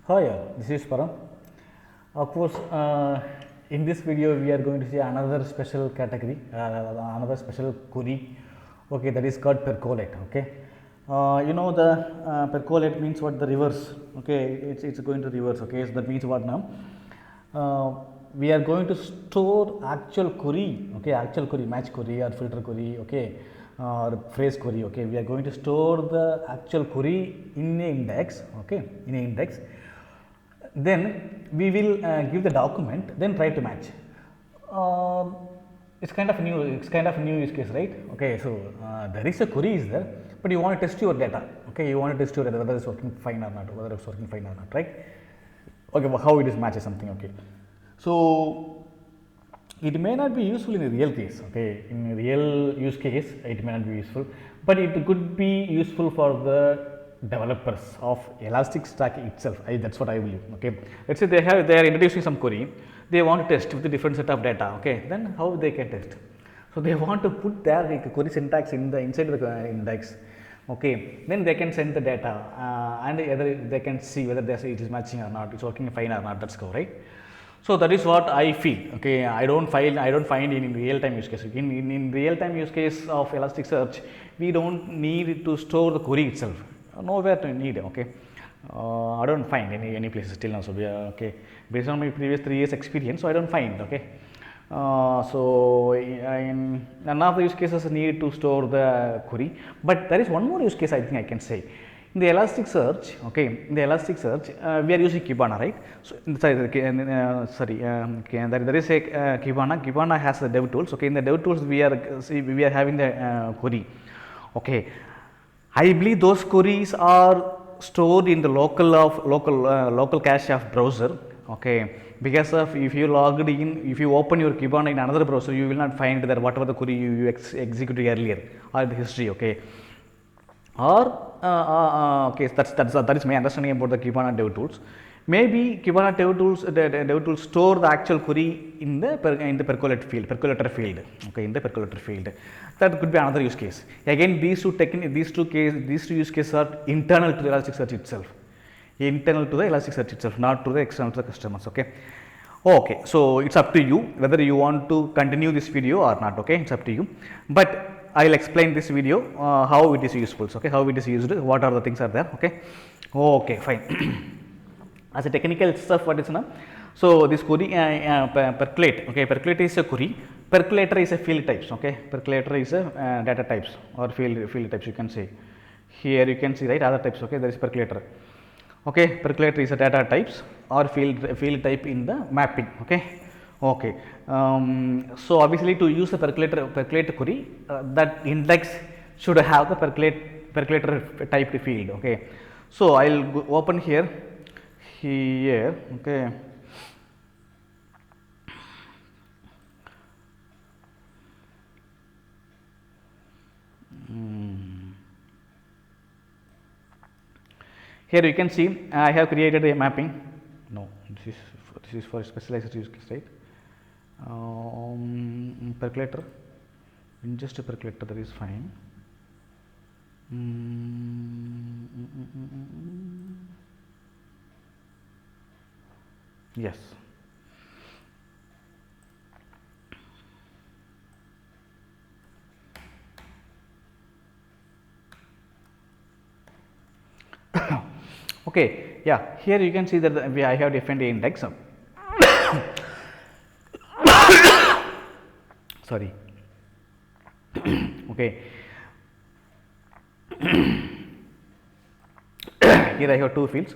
Hi, this is Param. Of course, in this video we are going to see another special category, another special query. Okay, that is called percolate. Okay, you know the percolate means what, the reverse. Okay, it's going to reverse. Okay, so that means what now? We are going to store actual query. Okay, actual query, match query or filter query. Okay, or phrase query. Okay, we are going to store the actual query in a index. Okay, in a index. Then we will give the document, then try to match. Uh, it's kind of new. It's kind of new use case, right? Okay, so there is a query is there, but you want to test your data. Okay, you want to test your data whether it's working fine or not, whether it's working fine or not, right? Okay, well, how it is matches something. Okay, so it may not be useful in a real case. Okay, in a real use case it may not be useful, but it could be useful for the developers of Elasticsearch itself. That's what I believe. Okay, let's say they are introducing some query, they want to test with a different set of data. Okay, then how they can test? So they want to put their query syntax inside the index. Okay, then they can send the data and either they can see whether it is matching or not, it's working fine or not. That's go, right? So that is what I feel. Okay, I don't find in real time use case. In real time use case of Elasticsearch, we don't need to store the query itself. Nowhere to need. Okay, I don't find any places till now. So we are okay based on my previous 3 years experience. So I don't find. Okay, so in none of the use cases need to store the query. But there is one more use case I think I can say. In the Elasticsearch, okay, in the Elasticsearch, we are using Kibana, right? So, there is a Kibana. Kibana has the dev tools. Okay, in the dev tools, we are having the query. Okay, I believe those queries are stored in the local cache of browser. Okay, because of if you logged in, if you open your Kibana in another browser, you will not find that whatever the query you executed earlier or the history. Okay. Or okay, that is my understanding about the Kibana dev tools. Maybe Kibana dev tools store the actual query in the percolate field, percolator field. Okay, in the percolator field. That could be another use case. Again, these two use cases are internal to the Elasticsearch itself. Internal to the Elasticsearch itself, not to the external to the customers. Okay. Okay, so it's up to you whether you want to continue this video or not. Okay, it's up to you. But I will explain this video how it is useful. Okay, how it is used, what are the things are there. Okay, okay, fine. As a technical stuff, what is now? So this query percolate. Okay, percolate is a query. Percolator is a field types. Okay, percolator is a data types or field types. You can say here you can see, right, other types. Okay, there is percolator. Okay, percolator is a data types or field type in the mapping. Okay. Okay, so obviously to use the percolate query, that index should have the percolator typed field. Okay, so I will open here. Okay, here you can see I have created a mapping. No, this is for specialized use case, right? Percolator, in just a percolator, that is fine. Yes. Okay, yeah, here you can see that I have defined the index. Sorry. Okay. Here I have two fields.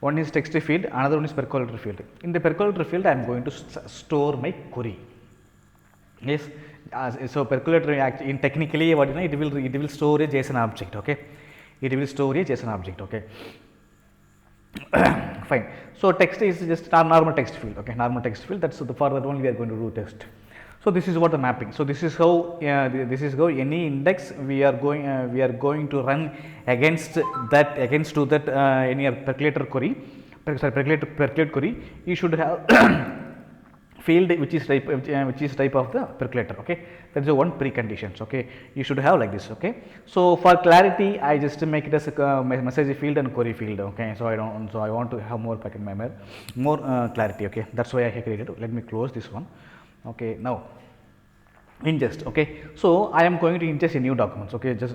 One is text field, another one is percolator field. In the percolator field, I am going to store my query. Yes. So percolator, in technically, what it will store a JSON object. Okay. It will store a JSON object. Okay. Fine. So text is just a normal text field. Okay, normal text field. That's for that only we are going to do test. So this is what the mapping. So this is how any index we are going to run against that any percolator query. Percolate query. You should have field which is type of the percolator. Okay, that is the one preconditions. Okay, you should have like this. Okay, so for clarity I just make it as a message field and query field. Okay, so I want to have more packet memory, more clarity. Okay, that's why I have created. Let me close this one. Okay, now ingest. Okay, so I am going to ingest a new documents. Okay, just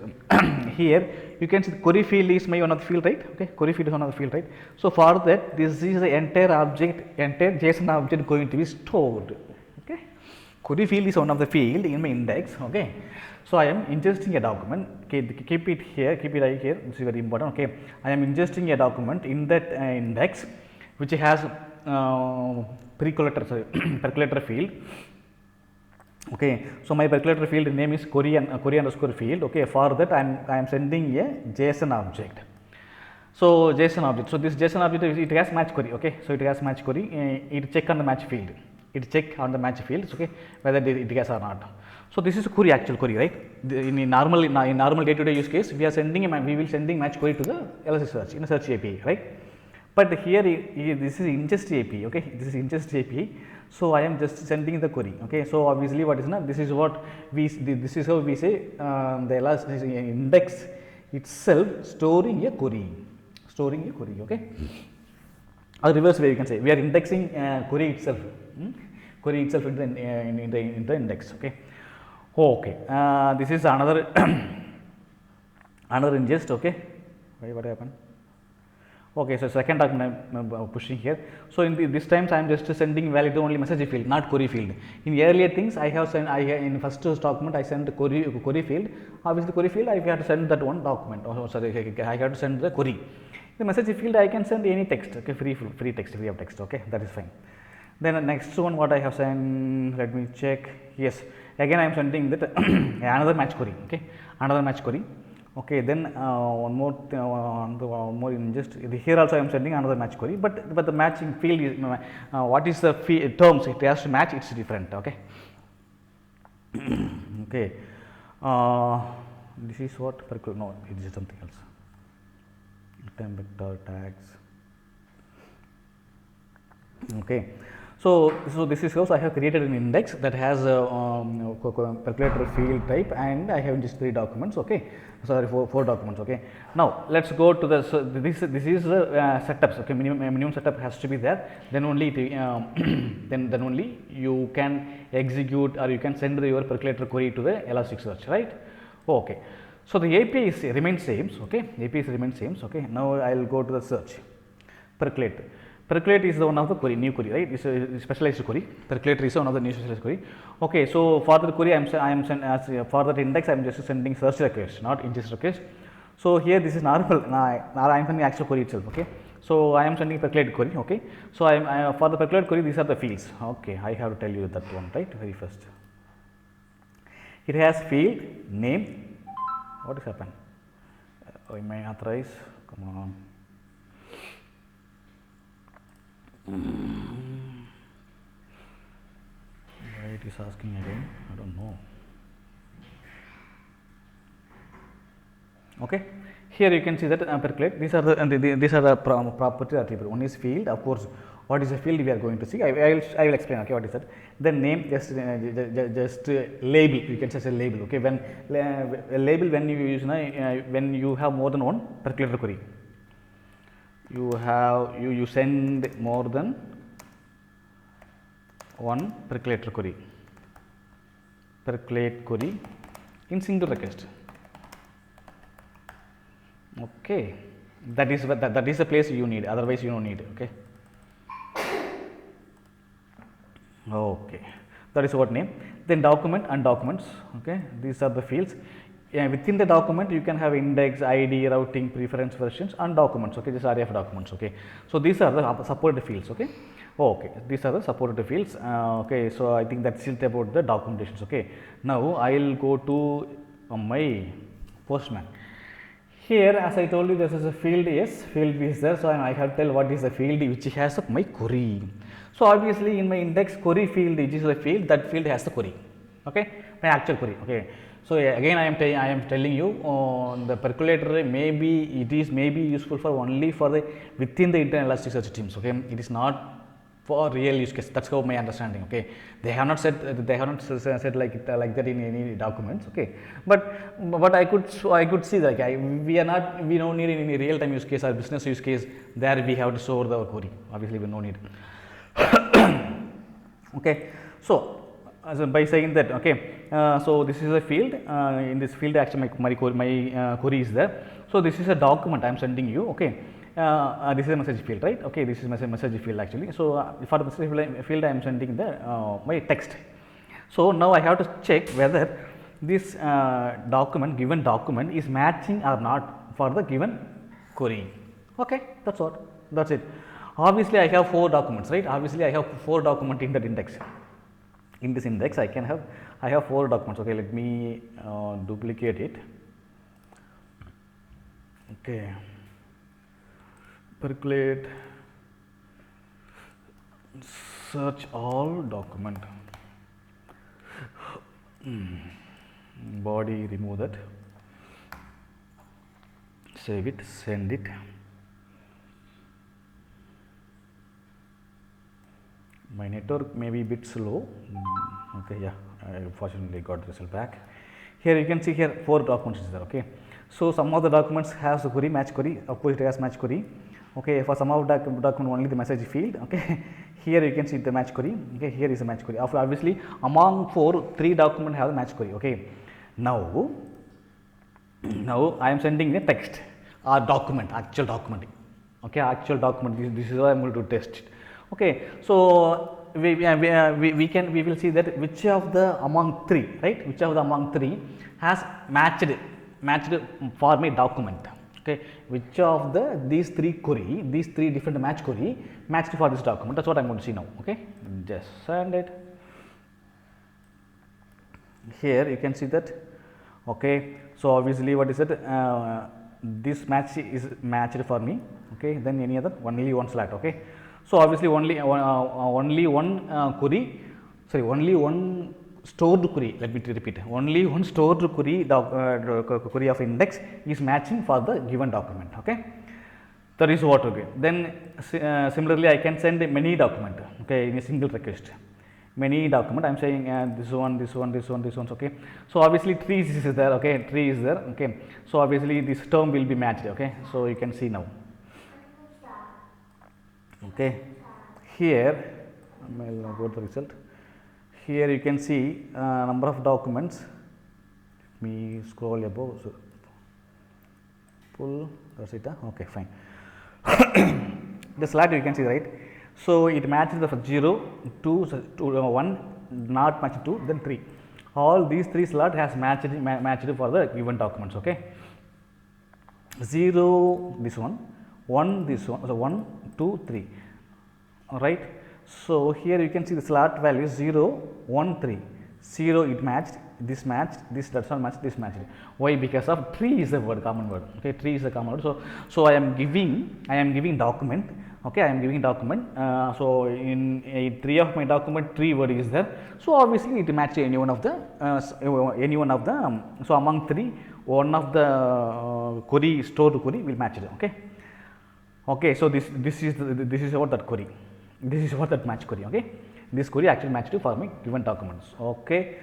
here you can see the query field is my one of the field, right? Okay, query field is one of the field, right? So for that, this is the entire object, entire JSON object going to be stored. Okay, query field is one of the field in my index. Okay, so I am ingesting a document. Okay, keep it here, keep it right here. This is very important. Okay, I am ingesting a document in that index which has percolator field. Okay, so my percolator field name is query underscore field. Okay, for that I am sending a JSON object. So JSON object. So this JSON object it has match query. Okay, so it has match query. It check on the match field. It check on the match fields. Okay, whether it has or not. So this is a query, actual query, right? In normal day-to-day use case, we will sending match query to the Elastic Search in a search API, right? But here this is ingest API. Okay, this is ingest API. So I am just sending the query. Okay, so obviously what is not, this is what this is how we say the Elastic index itself storing a query. Okay, or reverse way you can say we are indexing query itself. Query itself in the index. Okay. This is another another ingest. Okay, what happened? Okay, so second document I am pushing here. So in this times I am just sending valid only message field, not query field. In earlier things I have sent, in first document I sent query field. Obviously query field I have to send that one document. Oh sorry, I have to send the query. The message field I can send any text. Okay, free text, free of text. Okay, that is fine. Then the next one what I have sent, let me check. Yes, again I am sending that another match query. Okay, another match query. Okay, then one more ingest. Here also I am sending another match query, but the matching field is what is the terms it has to match, it's different. Okay. Okay, this is what no, it is something else. Time vector tags. Okay, so this is how I have created an index that has a percolator field type, and I have just 3 documents. Okay, sorry, 4 documents. Okay, now let's go to the this is the setups. Okay, minimum setup has to be there. Then only then only you can execute or you can send your percolator query to the Elasticsearch, right? Okay, so the API remains same. Okay, API remains same. Okay, now I will go to the search. Percolate. Percolate is the one of the query, new query, right? It's a specialized query. Percolator is one of the new specialized query. Okay, so for the query, for that index, I am just sending search request, not ingest request. So here this is normal. I am sending actual query itself. Okay, so I am sending percolate query. Okay, so for the percolate query, these are the fields. Okay, I have to tell you that one, right? Very first, it has field name. What has happened? I may authorize. Come on. Why it is asking again? I don't know. Okay, here you can see that percolate. These are the property attribute. One is field. Of course, what is a field we are going to see. I will explain. Okay, what is that? Then name, just label. You can say a label. Okay, when a label, when you use when you have more than one percolator query. You send more than one percolator query, percolate query in single request. Okay, that is the place you need, otherwise you don't need. Okay, that is what name. Then document and documents. Okay, these are the fields. Within the document you can have index, ID, routing, preference, versions, and documents. Okay, this array of documents. Okay, so these are the supported fields. Okay, these are the supported fields. Okay, so I think that's it about the documentations. Okay, now I will go to my Postman. Here, as I told you, this is a field. Yes, field is there. So I have to tell what is the field which has my query. So obviously in my index query field, which is the field, that field has the query. Okay, my actual query. Okay. So again I am telling you the percolator may be useful for only for the within the internal Elasticsearch teams. Okay, it is not for real use case. That's how my understanding. Okay, they have not said said like that in any documents. Okay, but I could see that we don't need any real time use case or business use case. There we have to store the query. Obviously, we no need. Okay, so by saying that, okay, so this is a field. In this field, actually, my query is there. So this is a document I am sending you. Okay. This is a message field, right? Okay, this is message field actually. So for the message field I am sending the my text. So now I have to check whether this given document is matching or not for the given query. Okay, that's it. Obviously I have 4 documents, right? Obviously I have 4 documents in that index. In this index I have 4 documents. Okay, let me duplicate it. Okay, percolate, search all document, body, remove that, save it, send it. My network may be a bit slow. Okay, yeah, I fortunately got the result back. Here you can see here 4 documents is there. Okay, so some of the documents has the query, match query. Of course it has match query. Okay, for some of the document only the message field. Okay, here you can see the match query. Okay, here is a match query. Obviously among 3 documents have the match query. Okay, now I am sending the text or document, actual document. Okay, actual document. This is what I am going to test it. Okay, so we will see that which of the among 3, right? Which of the among 3 has matched for my document. Okay, which of these 3 different match query matched for this document. That's what I'm going to see now. Okay, just send it. Here you can see that. Okay, so obviously what is it? This match is matched for me. Okay, then any other only one slot. Okay, so obviously only one query. Sorry, only one stored query. Let me repeat. Only one stored query, query of index is matching for the given document. Okay, that is what. Okay, then similarly I can send many document. Okay, in a single request. Many document. I am saying this one. Okay, so obviously trees is there. Okay, tree is there. Okay, so obviously this term will be matched. Okay, so you can see now. Okay, here I will go to the result. Here you can see number of documents. Let me scroll above. So pull. That's it. Okay, fine. The slide you can see, right? So it matches the 0, 2, 1, not matched 2, then 3. All these 3 slots has matched for the given documents. Okay. 0 this one, 1 this one. So 1, 2, 3. All right. So here you can see the slot value 0, 1, 3. 0 it matched, this matched, this does not match, this matched. Why? Because of tree is a word, common word. Okay, tree is a common word. So I am giving document. Okay, I am giving document. So in a tree of my document, tree word is there. So obviously it matches any one of the so among 3, one of the query, stored query will match it. Okay. Okay, so this is what that query. This is what that match query. Okay, this query actually matched for my given documents. Okay,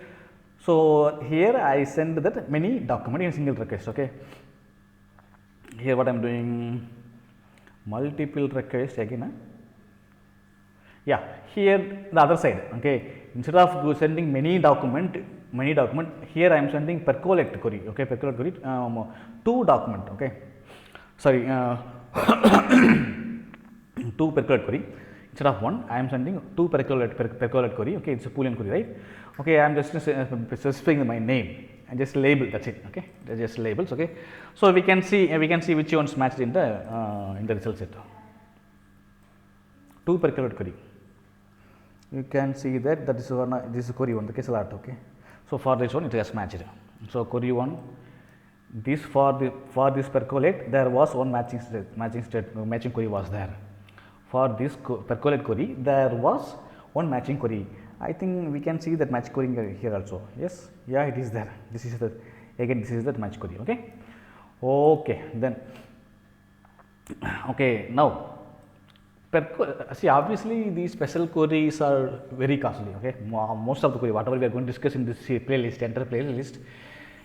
so here I send that many document in a single request. Okay, here what I am doing, multiple request again. Yeah, here the other side. Okay, instead of sending many document, here I am sending percolate query. Okay, percolate query 2 document. Okay, sorry, 2 percolate query. Instead of 1, I am sending 2 percolate query. Okay, it's a Boolean query, right? Okay, I am just specifying my name and just label. That's it. Okay, that's just labels. Okay, so we can see which ones matched in the result set. 2 percolate query. You can see that is one. This is query 1. Okay, slot. Okay, so for this one it has matched. So query 1. This for this percolate there was one matching query was there. For this percolate query there was one matching query. I think we can see that match query here also. Yes, yeah, it is there. This is the match query. Okay, okay, then okay, now See, obviously these special queries are very costly. Okay, most of the query, whatever we are going to discuss in this playlist, entire playlist,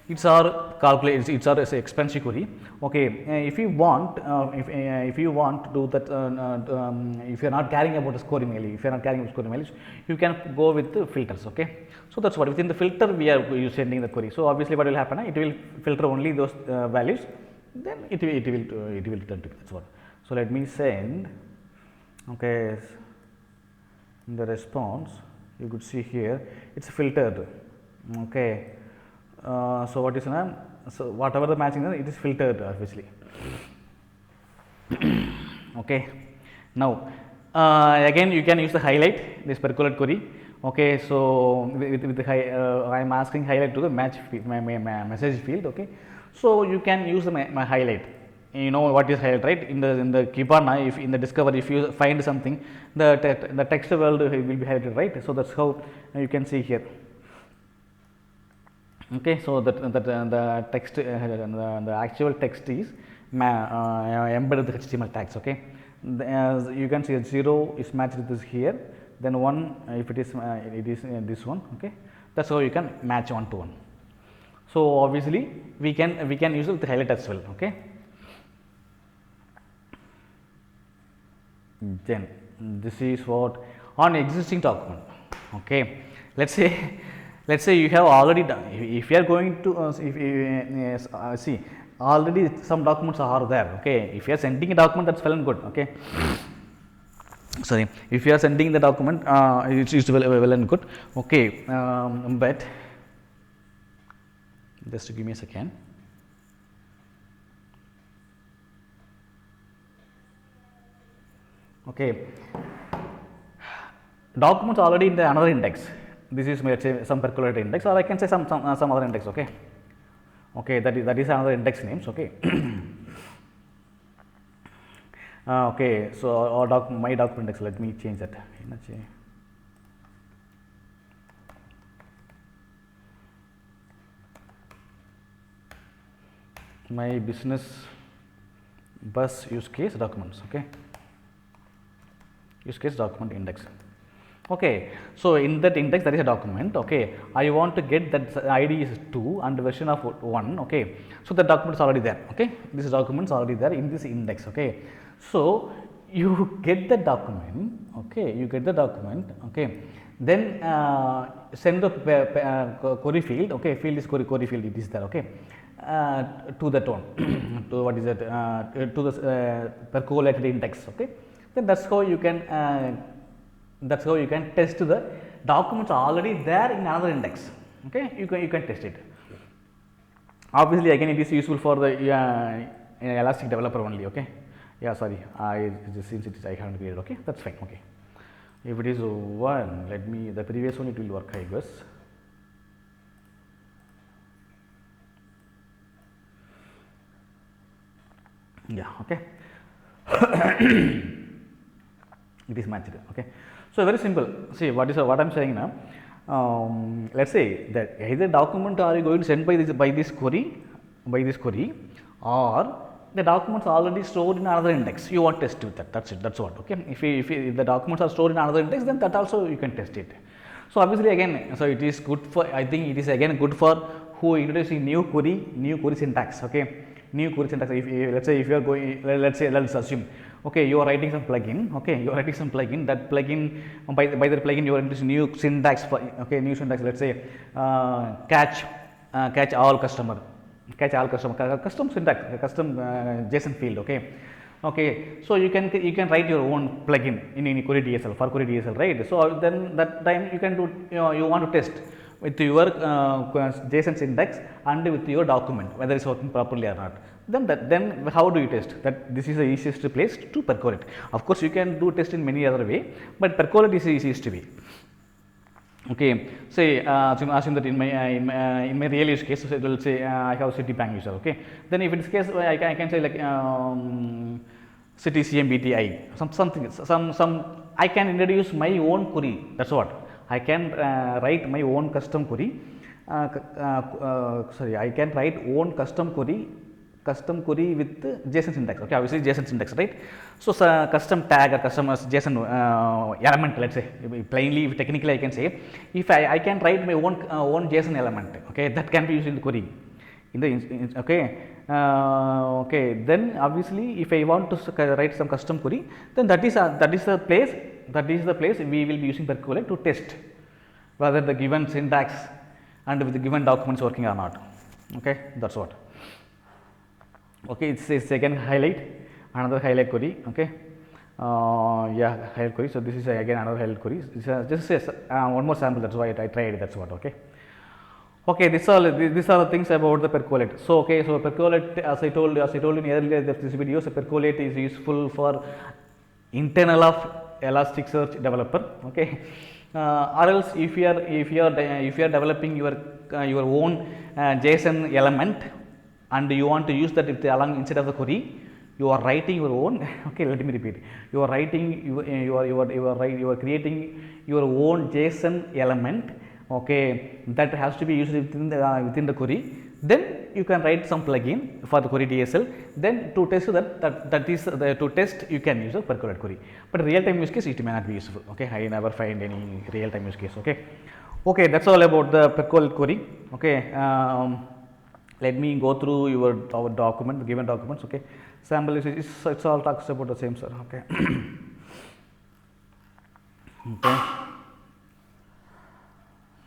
it's our calculate. It's our expensive query. Okay, if you want, if you want to do that, if you are not caring about the scoring mainly, if you are not caring about scoring mainly, you can go with the filters. Okay, so that's what within the filter we are sending the query. So obviously, what will happen? It will filter only those values. Then it will return to me. That's what. So let me send. Okay, in the response you could see here it's filtered. Okay, so what is now, so whatever the matching is, it is filtered obviously. Okay, now again you can use the highlight, this percolate query. Okay, so with the I am asking highlight to the match field, my message field. Okay, so you can use the my highlight. You know what is highlight, right? In the Kibana, if in the discover, if you find something, the text world will be highlighted, right? So that's how you can see here. Okay, so that the text, the actual text is embedded with HTML tags. Okay, as you can see, 0 is matched with this here. Then 1, if it is this one. Okay, that's how you can match 1 to 1. So obviously we can use it with the highlight as well. Okay. Then this is what on existing document. Okay, let's say you have already done. If you are going to see already some documents are there. Okay, if you are sending a document, that's well and good. Okay, sorry, if you are sending the document, it's well and good. Okay, but just give me a second. Okay, documents already in the another index. This is, let's say, some percolate index, or I can say some other index. Okay, okay, that is another index names. Okay. Okay, so or my document index. Let me change that. My business bus use case documents. Okay. Use case document index. Okay, so in that index there is a document. Okay, I want to get that ID is 2 and version of 1. Okay, so the document is already there. Okay, this document is already there in this index. Okay, so you get the document. Okay, you get the document. Okay, then send the query field. Okay, field is query field. It is there. Okay, to that one to what is it to the percolated index. Okay, then that's how you can test the documents already there in another index. Okay, you can test it. Obviously, again it is useful for the Elastic developer only. Okay, yeah, sorry, since it is I haven't created. Okay, that's fine. Okay, if it is 1, let me, the previous one it will work, I guess. Yeah, okay. It is matched. Okay, so very simple. See what I am saying now. Let's say that either document are you going to send by this query, or the documents are already stored in another index. You want to test with that. That's it. That's what. Okay. If the documents are stored in another index, then that also you can test it. So obviously again, so it is good for, I think it is again good for who introducing new query syntax. Okay, new query syntax. Let's say if you are going, let's assume. Okay, you are writing some plugin. Okay, you are writing some plugin. That plugin, by the plugin, you are introducing new syntax. Okay, new syntax. Let's say catch all customer, custom syntax, custom JSON field. Okay, okay. So you can write your own plugin in Query DSL for Query DSL, right? So then that time you can do, you want to test with your JSON syntax and with your document whether it's working properly or not. Then how do you test that? This is the easiest place to percolate. Of course, you can do test in many other way, but percolate is the easiest way. Okay, say assume that in my real use case, so it will say I have Citibank user. Okay, then if it's case I can say like City CMBTI, some I can introduce my own query. That's what I can write my own custom query. I can write own custom query custom query with JSON syntax. Okay, obviously JSON syntax, right? So custom tag or custom JSON element, let's say, plainly, technically I can say, if I can write my own JSON element, okay, that can be used in the query. Okay, then obviously if I want to write some custom query, then that is the place we will be using percolate to test whether the given syntax and with the given documents working or not. Okay, that's what. Okay, it's a second highlight, another highlight query. Okay, yeah, highlight query. So this is again another highlight query. This is one more sample. That's why I tried. That's what. Okay. Okay, these are the things about the percolate. So okay, so percolate, as I told in earlier this video, so percolate is useful for internal of Elasticsearch developer. Okay, or else if you are developing your own JSON element and you want to use that along instead of the query, you are writing your own. Okay, let me repeat. You are writing you are creating your own JSON element. Okay, that has to be used within the query. Then you can write some plugin for the Query DSL. Then to test to test you can use a percolate query. But real time use case it may not be useful. Okay, I never find any real time use case. Okay, that's all about the percolate query. Okay, let me go through our document, the given documents. Okay, sample it's all talks about the same, sir. Okay.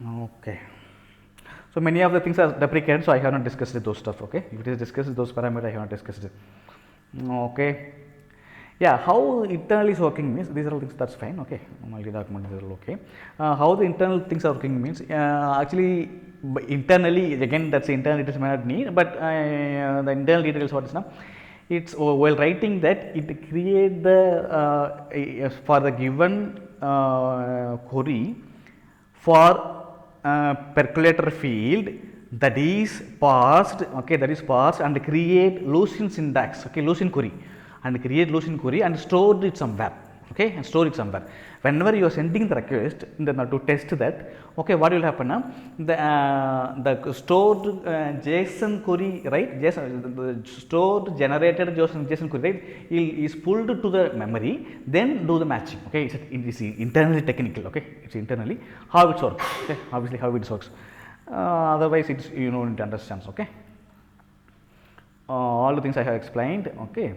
Okay, so many of the things are deprecated, so I have not discussed those stuff. Okay, if it is discussed those parameters, I have not discussed it. Okay, yeah, how internally is working means these are all things, that's fine. Okay, multi document is all okay. How the internal things are working means actually internally, again that's internal details may not need, but the internal details what is now, it's while writing that it create the for the given query for percolator field that is parsed. Okay, that is parsed and create Lucene syntax. Okay, Lucene query and create Lucene query and stored it somewhere. Okay, and store it somewhere. Whenever you are sending the request to test that, okay, what will happen now? The stored JSON query, right? The stored generated JSON query, right, is pulled to the memory, then do the matching. Okay, it's internally technical. Okay, it's internally how it works. Okay, obviously how it works. Otherwise, it's it understands. Okay, all the things I have explained. Okay.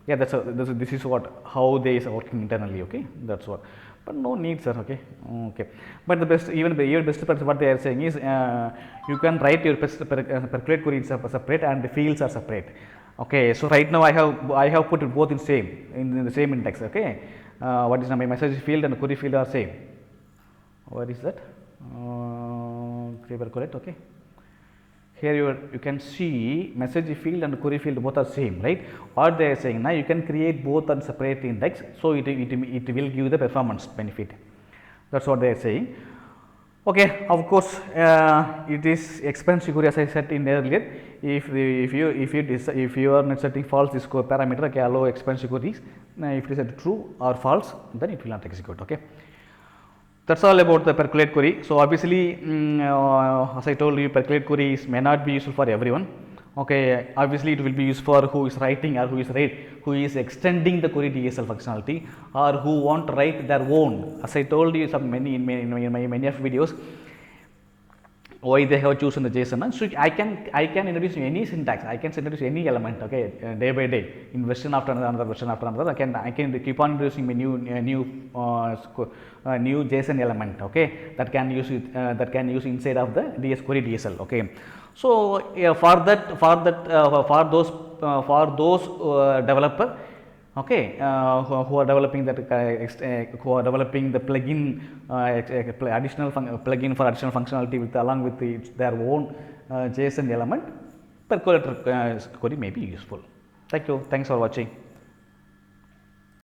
Yeah, this is what how they are working internally. Okay, that's what. But no need, sir. Okay, okay. But the best, even best part, what they are saying is you can write your percolate query separate and the fields are separate. Okay, so right now I have put it both in the same index. Okay, what is now my message field and query field are same. What is that? Percolate. Okay. Here you can see message field and query field both are same, right? What they are saying now, you can create both on separate index, so it will give the performance benefit. That's what they are saying. Okay, of course, it is expensive query, as I said in earlier. If you are not setting false this parameter, okay, allow expensive queries. If it is set true or false, then it will not execute. Okay. That's all about the percolate query. So obviously, as I told you, percolate queries may not be useful for everyone. Okay, obviously it will be used for who is writing or who is extending the Query DSL functionality, or who want to write their own. As I told you in many of videos, why they have chosen the JSON. So I can introduce any syntax, I can introduce any element. Okay, day by day, in version after another version after another, I can keep on introducing new JSON element. Okay, that can use inside of the Query DSL. Okay, so for those developer, okay, who are developing that who are developing the plugin, additional plugin for additional functionality along with their own JSON element, percolate query may be useful. Thank you. Thanks for watching.